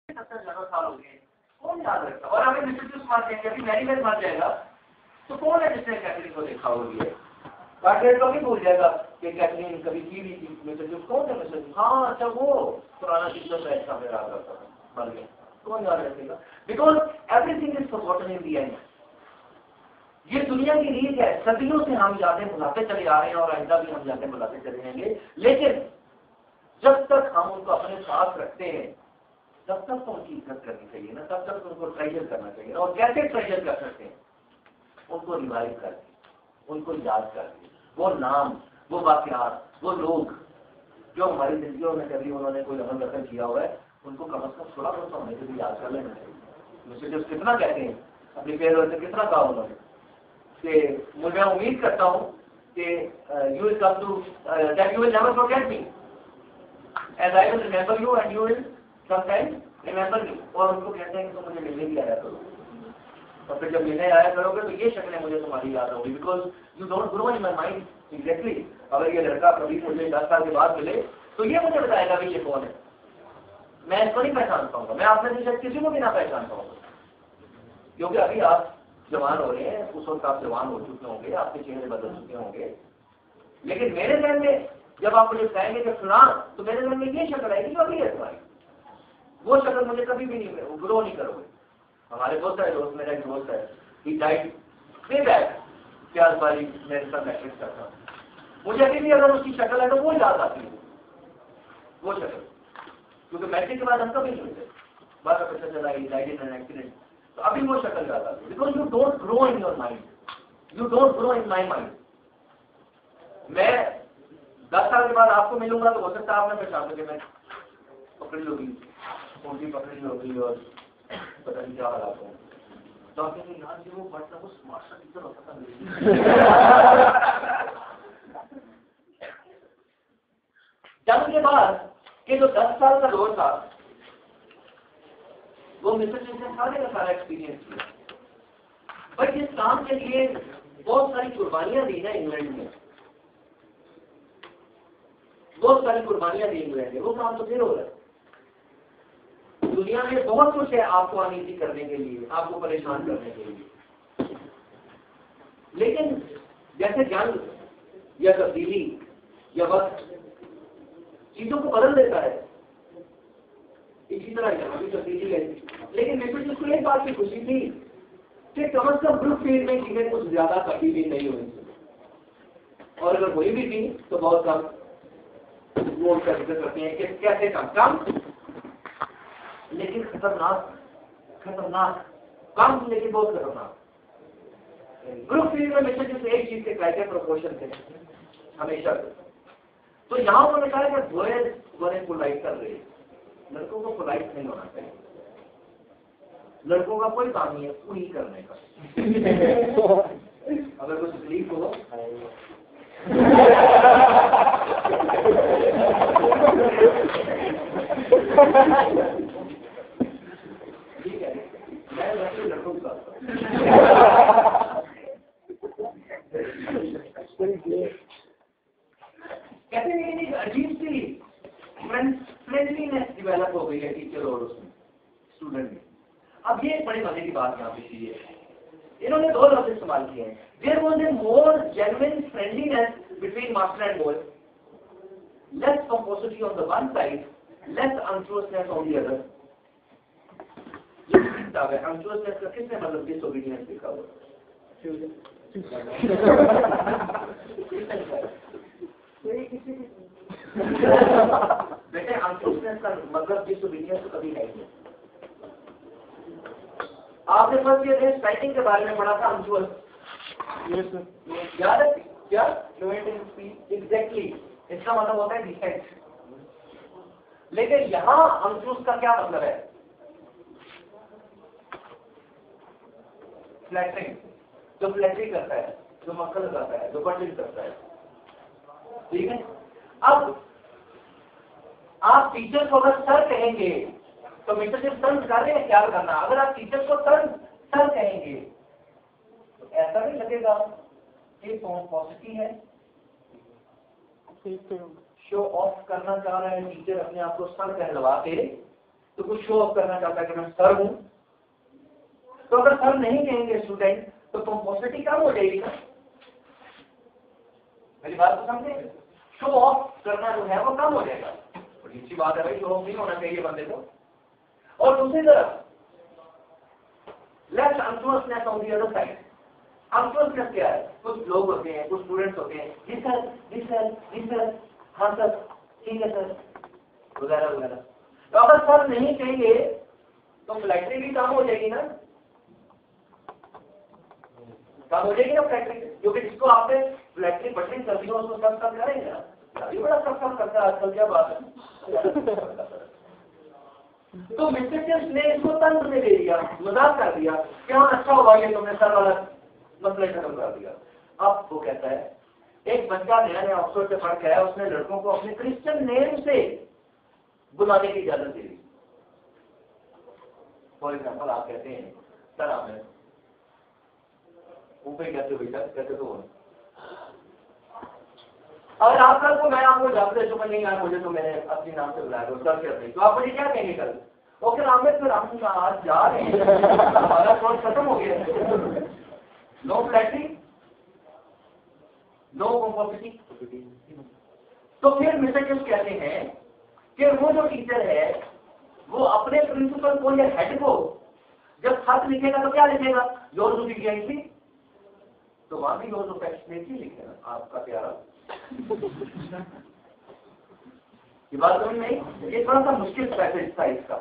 70 साल हो गए, कौन याद रखता? और अगर मिस्टर जूस मार देंगे, अभी मैरी मर जाएगा तो कौन है जिसने कैथरीन को देखा होगी? कार्टरेट कभी भूल जाएगा कि कैथरीन कभी की भी थी। मिस्टर जूस कौन था? मिस्टर जूस, हाँ अच्छा वो पुराना टीचर ऐसा में याद रखता था, मर गया, कौन याद रखेगा? Because everything is forgotten in the end. ये दुनिया की रीत है, सदियों से हम यादें बुलाते चले आ रहे हैं और आइंदा भी हम यादें बुलाते चले जाएंगे, लेकिन जब तक हम उनको अपने साथ रखते हैं तब तक तो उनकी इज्जत करनी चाहिए ना, तब तक उनको ट्रेजर करना चाहिए। और कैसे ट्रेजर कर सकते हैं? उनको रिवाइव करके, उनको याद करके, वो नाम, वो वाकयात, वो लोग जो हमारी जिंदगियों में कभी उन्होंने कोई अमल रखन किया हुआ है, उनको कम से कम थोड़ा बहुत तो हमें भी याद कर लेना चाहिए। मुझे जब कितना कहते हैं अपनी फेयरवेल से, कितना कहा उन्होंने कि मुझे उम्मीद करता हूँ कि you will come to that you will never forget me as I will remember you and you will sometime remember me. और उनको कहते हैं कि तुम मुझे मिलने भी आया करो, और फिर जब मिलने आया करोगे तो ये शक्लें मुझे तुम्हारी याद होगी, because you don't grow in my mind exactly. अगर ये लड़का कभी मुझे 10 साल के बाद मिले तो ये मुझे बताएगा कि ये कौन है, मैं इसको नहीं पहचान पाऊंगा, मैं आप में से शायद किसी को भी ना पहचान पाऊंगा, क्योंकि अभी आप जवान हो रहे हैं, उस वक्त आप जवान हो चुके होंगे, आपके चेहरे बदल चुके होंगे, लेकिन मेरे ध्यान में जब आप मुझे कहेंगे कि सुना, तो मेरे ध्यान में ये शक्ल आएगी जो अभी है तुम्हारी, वो शक्ल मुझे कभी भी नहीं ग्रो नहीं करोगे। हमारे बहुत सारे दोस्त, मेरा एक दोस्त है, ही डाइड वे बैक, प्यार वाली मेरे साथ मैट्रिक्स करता, मुझे अभी भी अगर उसकी शक्ल है तो वो याद आती है, वो शक्ल, क्योंकि मैट्रिक के बाद हम कभी नहीं मिलते, बस पता चला he died in an accident, तो अभी वो शक्ल याद आती है, because you don't grow in your mind, you don't grow in my mind. मैं 10 साल के बाद आपको मिलूंगा तो हो सकता है आपने पहचान सके, मैं पकड़ी होगी, उनकी पकड़ी होगी और पता नहीं क्या हालात हो, तो आप कहेंगे यार जी वो पढ़ता, वो स्मार्ट सा टीचर होता था। जब के बाद कि जो 10 साल का दौर था, वो मिस्टर ने सारे का सारा एक्सपीरियंस किया, बट इस काम के लिए बहुत सारी कुर्बानियां दी है इंग्लैंड में, बहुत सारी कुर्बानियां दी इंग्लैंड में, वो काम तो फिर हो रहा है। दुनिया में बहुत कुछ है आपको अनईजी करने के लिए, आपको परेशान करने के लिए, लेकिन जैसे जंग या तब्दीली या वक्त चीजों को बदल देता है, इसी तरह यहाँ भी तब्दीली है। लेकिन मेरे को जिसको एक बात की खुशी थी कि कम से कम ब्रुकफील्ड में चीजें कुछ ज्यादा तब्दीली नहीं हुई, और अगर हुई भी थी तो बहुत कम वो करते हैं कि कैसे कम लेकिन खतरनाक कम, लेकिन बहुत खतरनाक। ब्रुकफील्ड में मिस्टर जिस एक चीज के क्राइटेरिया प्रोपोर्शन थे हमेशा, तो यहाँ उन्होंने कहा कि गोरे पोलाइट कर रहे, लड़कों को पोलाइट नहीं होना चाहिए, लड़कों का कोई काम नहीं है पूरी करने का। अगर कुछ तकलीफ हो ठीक है, मैं लड़कों का कहते हैं कि अजीब सी फ्रेंडलीनेस डेवलप हो गई है टीचर और उसमें स्टूडेंट में। अब ये एक बड़े मजे की बात यहाँ पे चीज है, इन्होंने 2 लफ्ज इस्तेमाल किए हैं, there was a more genuine friendliness between master and boy, less pomposity on the one side, less unctuousness on the other। ये किताब है, unctuousness का किसने मतलब disobedience लिखा हुआ बेटे unctuousness का मतलब disobedience तो कभी नहीं है। आपने फर्स्ट ईयर में राइटिंग के बारे में पढ़ा था, unctuous, याद है क्या? फ्लुएंट इन स्पीच, एग्जैक्टली, इसका मतलब होता है डिफेक्ट। लेकिन यहां unctuous का क्या मतलब है? फ्लैटरिंग, जो फ्लैटरी करता है, जो मक्खन करता है, जो बटलिंग करता है, ठीक है। अब आप टीचर को अगर सर कहेंगे तो मिस्टर जब सर कर रहे हैं क्या करना, अगर आप टीचर को सर कहेंगे तो ऐसा नहीं लगेगा कि पॉजिटिव है, शो ऑफ करना चाह रहे हैं टीचर अपने आप को सर कहलवा के, तो कुछ शो ऑफ करना चाहता है कि मैं सर हूं, तो अगर सर नहीं कहेंगे स्टूडेंट तो पोम्पोसिटी कम हो जाएगी ना। मेरी बात को समझे, शो ऑफ करना जो है वो कम हो जाएगा। बड़ी अच्छी बात है भाई, शो ऑफ नहीं होना चाहिए बंदे को। और दूसरी तरफ left uncloseness on the other side. Uncloseness क्या है? कुछ लोग होते हैं, कुछ स्टूडेंट्स होते हैं, जी सर जी सर जी सर, हाँ सर ठीक है सर, वगैरह वगैरह। तो अगर सर नहीं कहेंगे तो फ्लैटरी भी कम हो जाएगी ना, कम हो जाएगी ना फ्लैटरी, क्योंकि जिसको आपने फ्लैटरी बटरिंग कर दी उसको सब सब करेंगे ना। अभी बड़ा सब सब करता है आजकल, क्या बात है। तो मिस्टर जेम्स ने इसको तंत्र में दे दिया, मजाक कर दिया कि हाँ अच्छा हुआ ये तुमने सर वाला मसला खत्म कर दिया। अब वो कहता है एक बच्चा नया नया ऑक्सफोर्ड से पढ़ के आया, उसने लड़कों को अपने क्रिश्चियन नेम से बुलाने की इजाजत दे दी। फॉर एग्जाम्पल आप कहते हैं सर आमिर, ऊपर कहते हो बेटा, कहते तो अगर आप कल को मैं आपको जानते तो नहीं यार मुझे तो मैंने अपने नाम से बुलाया तो सर कहते, तो आप मुझे क्या कहेंगे कल? ओके आमिर फिर हम आज जा रहे हैं, हमारा कोर्स खत्म हो गया। No flattery, no pomposity. तो फिर मिस्टर जेम्स कहते हैं कि वो जो टीचर है वो अपने प्रिंसिपल को या हेड को जब खत लिखेगा तो क्या लिखेगा? योर्स ऑफ इफिशिएंसी, तो वहां भी योर्स ऑफ एक्सलेंसी लिखेगा आपका प्यारा। ये बात समझ में, ये थोड़ा सा मुश्किल पैसेज था इसका।